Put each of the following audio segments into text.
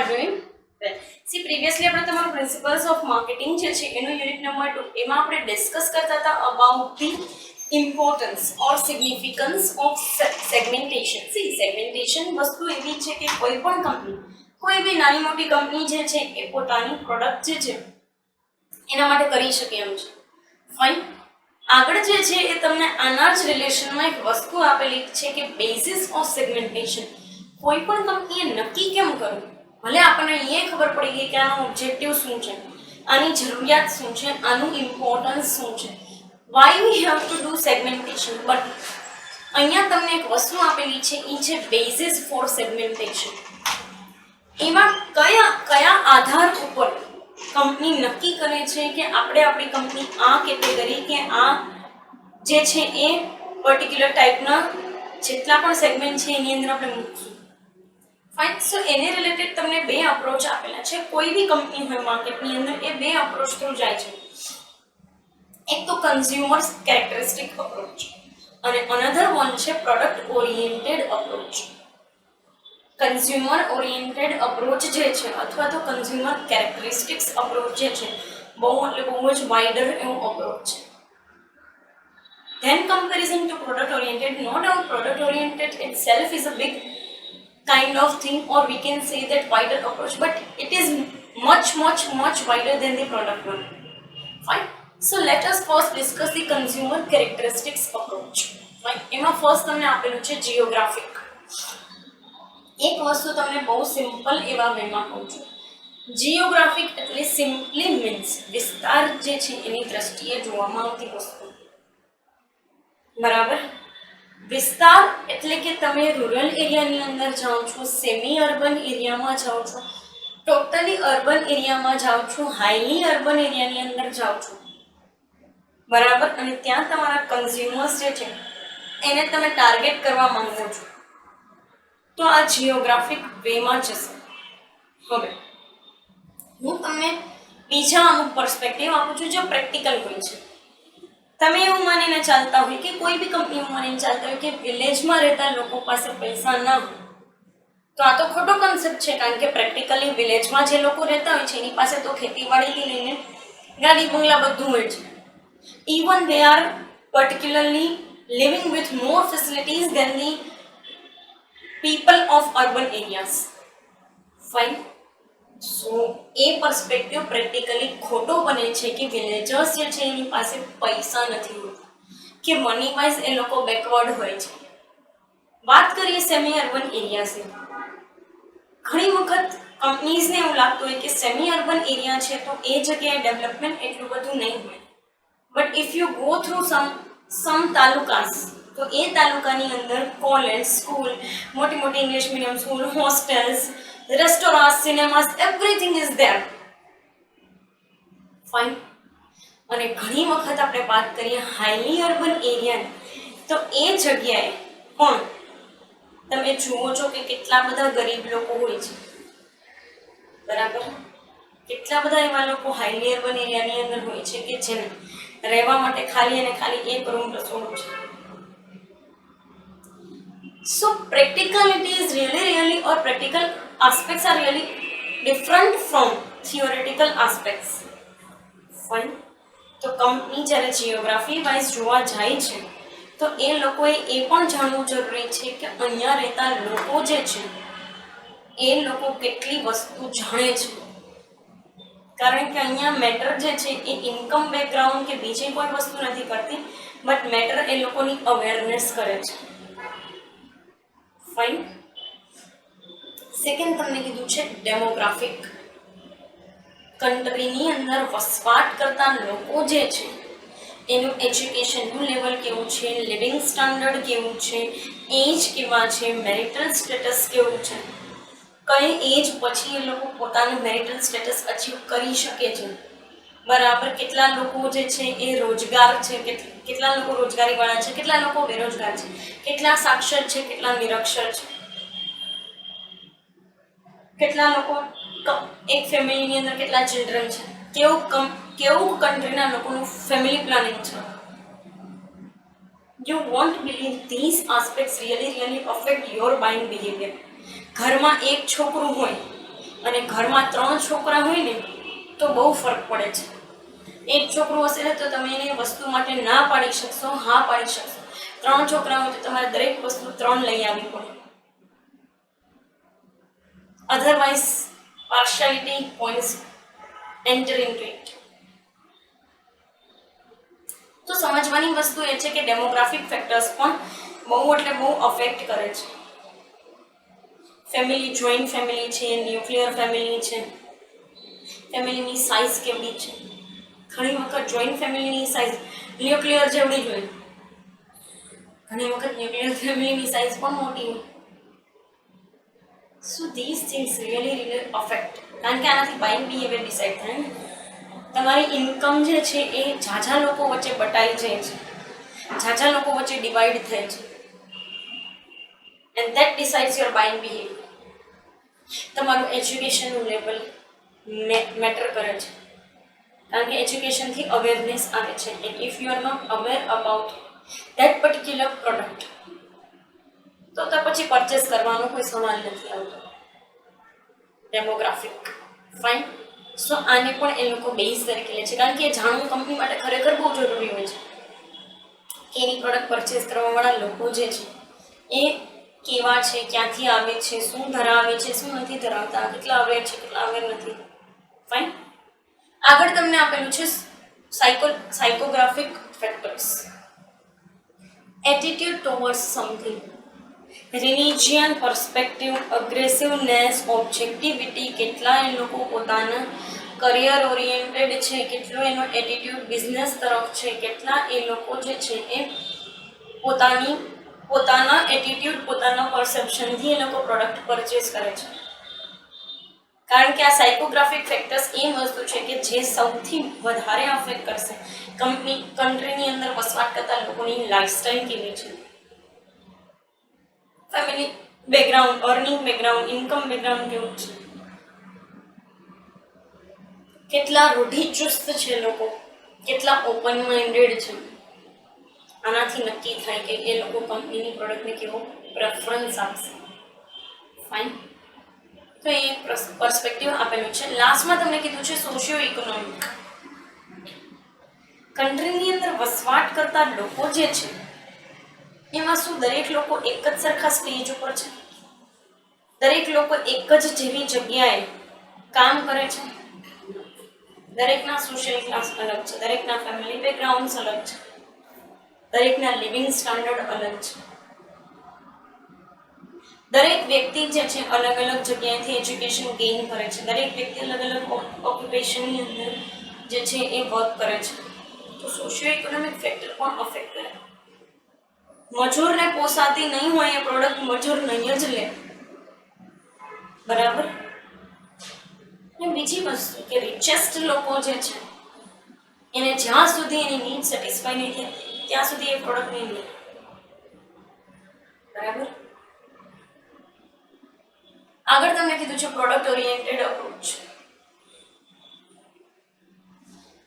are doing well. See, previously આપણે તમારું principles of marketing જે છે એનું યુનિટ નંબર 2 એમાં આપણે ડિસ્કસ કરતા હતા about the importance or significance of segmentation. C, segmentation વસ્તુ એવી છે કે કોઈ પણ કંપની, કોઈ બી નાની મોટી કંપની જે છે એ પોતાની પ્રોડક્ટ જે છે એના માટે કરી શકે એમ છે. ફાઇન. આગળ જે છે એ તમને આના જ રિલેશનમાં એક વસ્તુ આપેલી છે કે બેઝિસ ઓફ સેગમેન્ટેશન. કોઈ પણ કંપનીએ નક્કી કેમ કરવું, ભલે આપણને એ ખબર પડી ગઈ કે આનો ઓબ્જેક્ટિવ શું છે, આની જરૂરિયાત શું છે, આનું ઇમ્પોર્ટન્સ શું છે, why we have to do segmentation, but અહીંયા તમને એક વસ્તુ આપેલી છે એ છે બેઝિસ ફોર સેગમેન્ટેશન. એમાં કયા આધાર ઉપર કંપની નક્કી કરે છે કે આપણે આપણી કંપની આ કેટેગરી કે આ જે છે એ પર્ટિક્યુલર ટાઈપના જેટલા પણ સેગમેન્ટ છે એની અંદર આપણે મૂકશું. ફાઇન. સો એને રિલેટેડ તમને બે અપ્રોચ આપેલા છે. કોઈ બી કંપની હોય માર્કેટની અંદર એ બે અપ્રોચ થ્રુ જાય છે. એક તો કન્ઝ્યુમર કેરેક્ટરિસ્ટિક અપ્રોચ અને અનધર વન છે product oriented approach. Consumer oriented approach જે છે અથવા તો કન્ઝ્યુમર કેરેક્ટરિસ્ટિક્સ અપ્રોચ જે છે બહુ જ વાઇડર એવું અપ્રોચ છે. Then comparison to product oriented, no doubt product oriented itself is a big kind of thing, or we can say that wider approach, but it is much wider than the product one. Fine. So let us first discuss the consumer characteristics approach. Fine. એમાં first તમને આપેલું છે geographic. એક વસ્તુ તમને બહુ simple એવા વેમાં કહું છું. જીઓગ્રાફિક એટલે સિમ્પલી મીન્સ વિસ્તાર જે છે એની દ્રષ્ટિએ જોવામાં આવતી વસ્તુ. બરાબર. વિસ્તાર એટલે કે તમે રૂરલ એરિયાની અંદર જાઓ છો, સેમી અર્બન એરિયામાં જાઓ છો, ટોટલી અર્બન એરિયામાં જાઓ છો, હાઈલી અર્બન એરિયાની અંદર જાઓ છો. બરાબર. અને ત્યાં તમારા કન્ઝ્યુમર્સ જે છે એને તમે ટાર્ગેટ કરવા માંગો છો તો આ જીઓગ્રાફિક વેમાં જશે. હવે હું તમને બીજા અમુક પર્સપેક્ટિવ આપું છું જે પ્રેક્ટિકલ હોય છે. તમે એવું માનીને ચાલતા હોય કે કોઈ બી કંપની એવું માનીને ચાલતા હોય કે વિલેજમાં રહેતા લોકો પાસે પૈસા ના હોય, તો આ તો ખોટો કન્સેપ્ટ છે. કારણ કે પ્રેક્ટિકલી વિલેજમાં જે લોકો રહેતા હોય છે એની પાસે તો ખેતીવાડીથી લઈને ગાડી બંગલા બધું હોય છે. Even they are particularly living with more facilities than the people of urban areas. Fine. So એ પર્સપેક્ટિવ પ્રેક્ટિકલી ખોટો બને છે કે વિલેજર્સ જે છે એની પાસે પૈસા નથી હોતા કે મની વાઇઝ એ લોકો બેકવર્ડ હોય છે. વાત કરીએ સેમી અર્બન એરિયાની. ઘણી વખત કંપનીઝને એવું લાગતું હોય કે સેમી અર્બન એરિયા છે તો એ જગ્યાએ ડેવલપમેન્ટ એટલું બધું નહીં હોય, but if you go through some તાલુકાસ તો એ તાલુકાની અંદર કોલેજ, સ્કૂલ, મોટી મોટી English medium school, hostels, restaurants, cinemas, everything is there. Fine. અને ઘણી વખત આપણે વાત કરીએ હાઈલી અર્બન એરિયાની તો એ જગ્યાએ પણ તમે જુઓ છો કે કેટલા બધા ગરીબ લોકો હોય છે. બરાબર. કેટલા બધા એવા લોકો હાઈલી અર્બન એરિયાની અંદર હોય છે કે જેને રહેવા માટે ખાલી અને ખાલી એક રૂમ રસોડું છે. So practicality is really or practical aspects are really different from theoretical aspects. Fine. તો કંપની જ્યારે જીઓગ્રાફી વાઇઝ જોવા જાય છે તો એ લોકોએ એ પણ જાણવું જરૂરી છે કે અહીંયા રહેતા લોકો જે છે એ લોકો કેટલી વસ્તુ જાણે છે. કારણ કે અહીંયા મેટર જે છે એ ઇન્કમ બેકગ્રાઉન્ડ કે બીજી કોઈ વસ્તુ નથી કરતી, બટ મેટર એ લોકોની અવેરનેસ કરે છે. ફાઇન. સેકન્ડ તમને કીધું છે ડેમોગ્રાફિક. કન્ટ્રીની અંદર વસવાટ કરતા લોકો જે છે એનું એજ્યુકેશનનું લેવલ કેવું છે, લિવિંગ સ્ટાન્ડર્ડ કેવું છે, એજ કેવા છે, મેરિટલ સ્ટેટસ કેવું છે, કઈ એજ પછી એ લોકો પોતાનું મેરિટલ સ્ટેટસ અચીવ કરી શકે છે. બરાબર. કેટલા લોકો જે છે એ રોજગાર છે, કેટલા લોકો રોજગારીવાળા છે, કેટલા લોકો બેરોજગાર છે, કેટલા સાક્ષર છે, કેટલા નિરક્ષર છે, કેટલા લોકો એક ફેમિલીની અંદર કેટલા ચિલ્ડ્રન છે, કેવું કન્ટ્રીના લોકોનું ફેમિલી પ્લાનિંગ છે. You won't believe these aspects really affect your buying behavior. ઘરમાં એક છોકરું હોય અને ઘરમાં 3 છોકરા હોય ને તો બહુ ફરક પડે છે. એક છોકરો હશે ને તો તમે એને વસ્તુ માટે ના પાડી શકશો, હા પાડી શકશો. 3 છોકરા હોય તો તમારે દરેક વસ્તુ 3 લઈ આવવી પડે. Otherwise partiality points enter into it. તો સમજવાની વસ્તુ એ છે કે ડેમોગ્રાફિક ફેક્ટર્સ પણ બહુ એટલે બહુ અફેક્ટ કરે છે. ફેમિલી, જોઈન્ટ ફેમિલી છે, ન્યુક્લિયર ફેમિલી છે, ફેમિલીની સાઇઝ કેવડી છે. ઘણી વખત જોઈન્ટ ફેમિલીની સાઇઝ ન્યુક્લિયર જેવડી જ હોય, ઘણી વખત ન્યુક્લિયર ફેમિલીની સાઇઝ પણ મોટી હોય. So this things really affect. કારણ કે આનાથી બાઇંગ બિહેવિયર ડિસાઇડ થાય ને. તમારી ઇન્કમ જે છે એ ઝાઝા લોકો વચ્ચે બટાઈ જાય છે, ઝાઝા લોકો વચ્ચે ડિવાઈડ થાય છે, and that ડિસાઇડ્સ your buying behaviour. તમારું એજ્યુકેશનનું લેવલ મેટર કરે છે, કારણ કે એજ્યુકેશનથી અવેરનેસ આવે છે. And if you are not aware about that particular product તો પછી પરચેસ કરવાનો કોઈ સવાલ નથી આવતો. Demographic fine. સો આને પણ એ લોકો બેઝ તરીકે લે છે, કારણ કે એ જાણવું કંપની માટે ખરેખર બહુ જરૂરી હોય છે કે એની પ્રોડક્ટ પરચેસ કરવાવાળા લોકો જે છે એ કેવા છે, ક્યાંથી આવે છે, શું ધરાવે છે, શું નથી ધરાવતા, કેટલા અવેર છે, કેટલા અવેર નથી. ફાઇન. આગળ તમને આપેલું છે psychographic factors. Attitude towards something, religion, perspective, aggressiveness, objectivity, કેટલા એ લોકો પોતાના કરિયર ઓરિએન્ટેડ છે, કેટલો એનો એટીટ્યુડ બિઝનેસ તરફ છે, કેટલા એ લોકો જે છે એ પોતાના એટીટ્યુડ, પોતાના પરસેપ્શનથી એ લોકો પ્રોડક્ટ પરચેસ કરે છે. કારણ કે આ સાયકોગ્રાફિક ફેક્ટર્સ એ વસ્તુ છે કે જે સૌથી વધારે અફેક્ટ કરશે કન્ટ્રીની અંદર વસવાટ કરતા લોકોની લાઈફસ્ટાઈલ કેવી છે, family background, earning background, income background કેવું છે, કેટલા રૂઢિચુસ્ત છે લોકો, કેટલા ઓપન માઇન્ડેડ છે. આનાથી નક્કી થાય કે એ લોકો કંપનીની પ્રોડક્ટને કેવો પ્રેફરન્સ આપશે. ફાઇન. તો એ પર્સપેક્ટિવ આપેલું છે. લાસ્ટમાં તમને કીધું છે સોશિયો ઇકોનોમિક. કન્ટ્રીની અંદર વસવાટ કરતા લોકો જે છે એમાં શું દરેક લોકો એક જ સરખા સ્ટેજ ઉપર છે? દરેક લોકો એક જ જેવી જગ્યાએ કામ કરે છે? દરેકના સોશિયલ ક્લાસ અલગ છે, દરેકના ફેમિલી બેકગ્રાઉન્ડ્સ અલગ છે, દરેકના લિવિંગ સ્ટાન્ડર્ડ અલગ છે. દરેક વ્યક્તિ જે છે અલગ અલગ જગ્યાએથી એજ્યુકેશન ગેઇન કરે છે, દરેક વ્યક્તિ અલગ અલગ ઓક્યુપેશનની અંદર જે છે એ વર્ક કરે છે. તો સોશિયો ઇકોનોમિક ફેક્ટર પણ અફેક્ટ કરે. મજૂરને પોસાતી નહીં હોય એ પ્રોડક્ટ મજૂર નહીં જ લે, બરાબર. અને બીજી વસ્તુ કે રિચેસ્ટ લોકો જે છે એને જ્યાં સુધી એની નીડ સેટિસ્ફાઈ નહીં થાય ત્યાં સુધી એ પ્રોડક્ટ નહીં લે, બરાબર. આગળ તમને કીધું છે પ્રોડક્ટ ઓરિએન્ટેડ અપ્રોચ.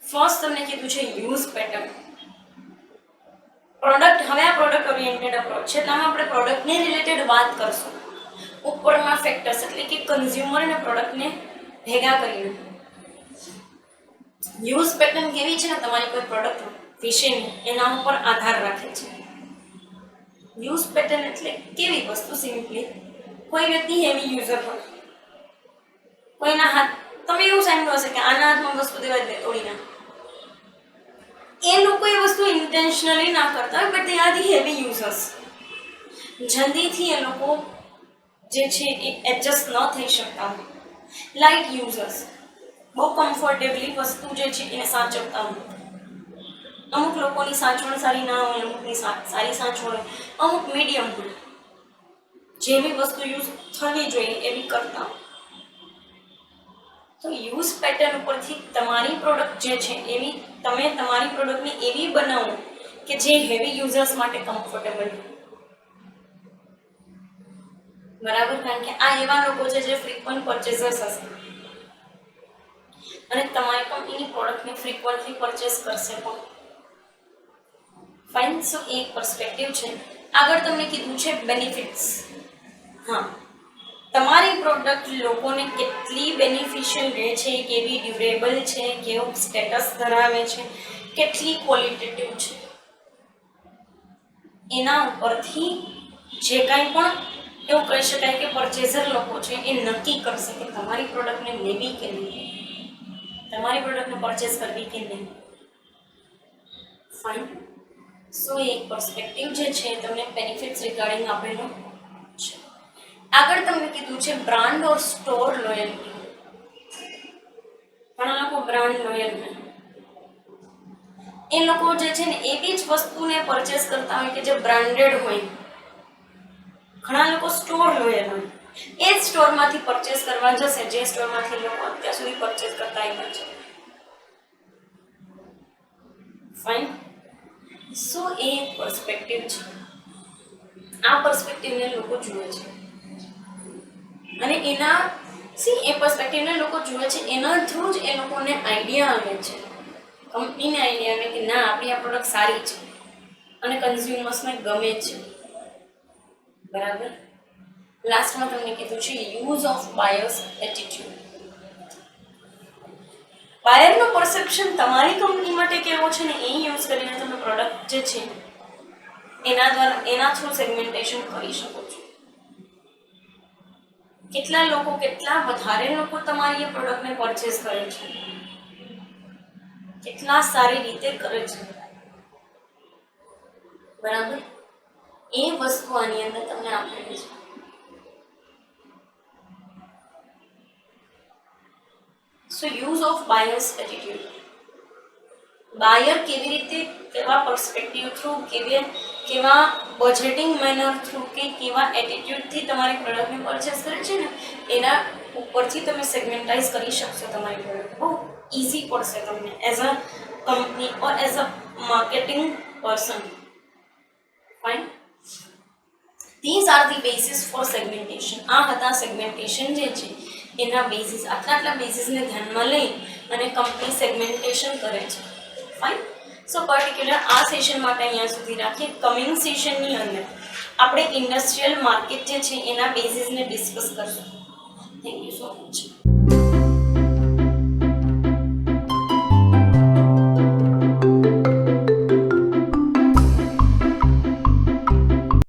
ફર્સ્ટ તમને કીધું છે યુઝ પેટર્ન. પ્રોડક્ટ, હવે આ પ્રોડક્ટ ઓરિએન્ટેડ અપ્રોચ છે, એટલે આપણે પ્રોડક્ટને રિલેટેડ વાત કરશું. ઉપરના ફેક્ટર્સ એટલે કે કન્ઝ્યુમર અને પ્રોડક્ટને ભેગા કરીને. યુઝ પેટર્ન કેવી છે ને તમારી કોઈ પ્રોડક્ટ વિશેની એના ઉપર આધાર રાખે છે. યુઝ પેટર્ન એટલે કેવી વસ્તુ? સિમ્પલી કોઈ વ્યક્તિ હેવી યુઝર હોય, કોઈના હાથ, તમે એવું સાંભળ્યું હશે કે આના હાથમાં વસ્તુ દેવા દે તોડી નાખે. એ લોકો એ વસ્તુ ઇન્ટેન્શનલી ના કરતા હોય, but they are the heavy users. જલ્દીથી એ લોકો જે છે એ એડજસ્ટ ન થઈ શકતા હોય. લાઇટ યુઝર્સ બહુ કમ્ફર્ટેબલી વસ્તુ જે છે એને સાચવતા હોય. અમુક લોકોની સાચવણ સારી ના હોય, અમુકની સારી સાચવણ હોય, અમુક મીડિયમ હોય. જેવી વસ્તુ યુઝ થવી જોઈએ એવી કરતા હોય. તો યુઝ પેટર્ન ઉપરથી તમારી પ્રોડક્ટ જે છે એવી તમે તમારી પ્રોડક્ટને એવી બનાવો કે જે હેવી યુઝર્સ માટે કમ્ફર્ટેબલ, બરાબર. કારણ કે આ એવા લોકો છે જે ફ્રીક્વન્ટ પરચેસર્સ હશે અને તમારી કંપનીની પ્રોડક્ટને ફ્રીક્વન્ટલી પરચેસ કરશે પણ. ફાઇન. સો એક પર્સપેક્ટિવ છે. આગળ તમને કીધું છે બેનિફિટ્સ. હા, તમારી પ્રોડક્ટ લોકોને કેટલી બેનિફિશિયલ રહે છે, કેવી ડ્યુરેબલ છે, કેવું સ્ટેટસ ધરાવે છે, કેટલી ક્વોલિટેટિવ છે, એના ઉપરથી જે કાંઈ પણ એવું કહી શકાય કે પરચેઝર લોકો છે એ નક્કી કરશે કે તમારી પ્રોડક્ટને લેવી કે નહીં, તમારી પ્રોડક્ટને પરચેઝ કરવી કે નહીં. ફાઇન. સો એક પર્સપેક્ટિવ જે છે તમને બેનિફિટ્સ રિગાર્ડિંગ આપેલો છે. આગળ તમને કીધું છે બ્રાન્ડ ઓર સ્ટોર લોયલ્ટી. ઘણા લોકો બ્રાન્ડ લોયલ નહીં, એ લોકો જે છે ને એવી જ વસ્તુને પરચેસ કરતા હોય કે જે બ્રાન્ડેડ હોય. ઘણા લોકો સ્ટોર લોયલ હોય, એ જ સ્ટોરમાંથી પરચેસ કરવા જશે જે સ્ટોરમાંથી લોકો અત્યાર સુધી પરચેસ કરતા આવ્યા છે. ફાઇન. સો એ એક પર્સપેક્ટિવ છે. આ પર્સપેક્ટિવને લોકો જુએ છે અને એના એ પર્સપેક્ટિવને લોકો જુએ છે, એના થ્રુ જ એ લોકોને આઈડિયા આવે છે, કંપનીને આઈડિયા આવે કે ના આપણી આ પ્રોડક્ટ સારી છે અને કન્ઝ્યુમર્સને ગમે છે. બરાબર. લાસ્ટમાં તમને કીધું છે યુઝ ઓફ બાયર્સ એટીટ્યુડ. બાયરનો પરસેપ્શન તમારી કંપની માટે કેવો છે ને એ યુઝ કરીને તમે પ્રોડક્ટ જે છે એના થ્રુ સેગમેન્ટેશન કરી શકો છો. કેટલા લોકો, કેટલા વધારે લોકો તમારી એ પ્રોડક્ટને પરચેસ કરે છે, કેટલા સારી રીતે કરે છે. બરાબર. એ વસ્તુ આની અંદર તમને આપેલી છે. સો યુઝ ઓફ બાયર્સ એટીટ્યુડ. બાયર કેવી રીતે, કેવા પર્સપેક્ટિવ થ્રુ, કેવા બજેટિંગ મેનર થ્રુ કે કેવા એટીટ્યુડથી તમારી પ્રોડક્ટને પરચેસ કરે છે ને એના ઉપરથી તમે સેગમેન્ટાઇઝ કરી શકશો તમારી પ્રોડક્ટ. બહુ ઇઝી પડશે તમને as a company or as a marketing person. Fine. These are the basis for segmentation. આ હતા સેગમેન્ટેશન જે છે એના બેસિસ. આટલા બેસિસને ધ્યાનમાં લઈ અને કંપની સેગમેન્ટેશન કરે છે. ફાઇન. સો પર્ટિક્યુલર આ સેશન માટે અહીંયા સુધી રાખીએ. કમિંગ સેશનની અંદર આપણે ઇન્ડસ્ટ્રીયલ માર્કેટ જે છે એના બેસિસને ડિસ્કસ કરશું. Thank you so much.